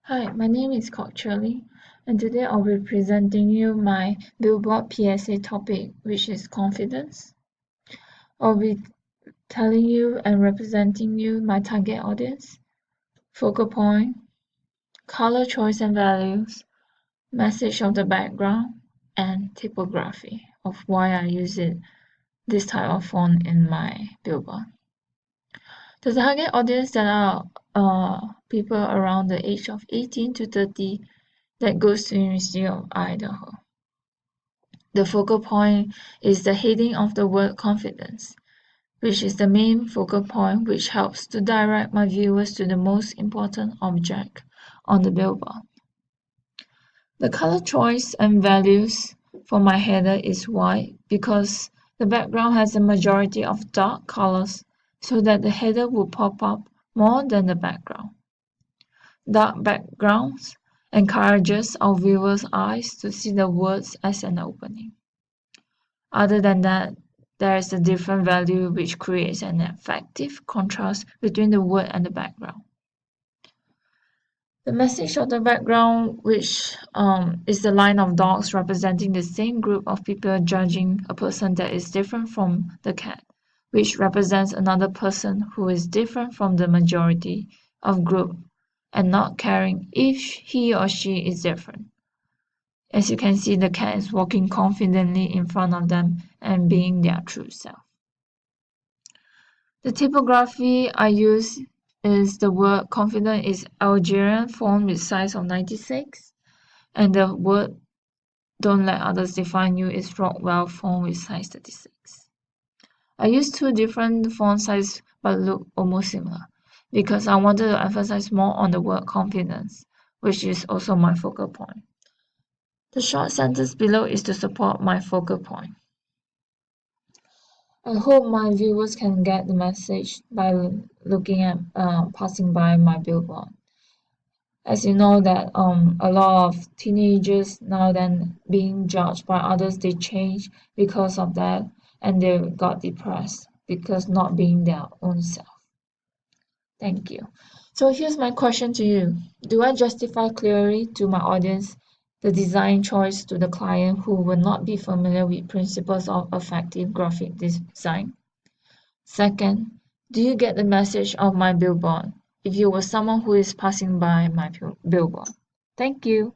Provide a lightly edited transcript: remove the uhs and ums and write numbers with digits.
Hi, my name is Kok Shirley, and today I'll be presenting you my Billboard PSA topic, which is confidence. I'll be telling you and representing you my target audience, focal point, color choice and values, message of the background, and typography of why I use this type of font in my billboard. The target audience that are people around the age of 18 to 30 that goes to University of Idaho. The focal point is the heading of the word confidence, which is the main focal point which helps to direct my viewers to the most important object on the billboard. The color choice and values for my header is white because the background has a majority of dark colors so that the header will pop up more than the background. Dark backgrounds encourages our viewers' eyes to see the words as an opening. Other than that, there is a different value which creates an effective contrast between the word and the background. The message of the background, which is the line of dogs representing the same group of people judging a person that is different from the cat, which represents another person who is different from the majority of group and not caring if he or she is different. As you can see, the cat is walking confidently in front of them and being their true self. The typography I use is the word confident is Algerian font with size of 96, and the word don't let others define you is Rockwell font with size 36. I use two different font sizes but look almost similar because I wanted to emphasize more on the word confidence, which is also my focal point. The short sentence below is to support my focal point. I hope my viewers can get the message by looking at passing by my billboard. As you know that a lot of teenagers now then being judged by others, they change because of that and they got depressed because not being their own self. Thank you. So here's my question to you. Do I justify clearly to my audience the design choice to the client who will not be familiar with principles of effective graphic design? Second, do you get the message of my billboard if you were someone who is passing by my billboard? Thank you.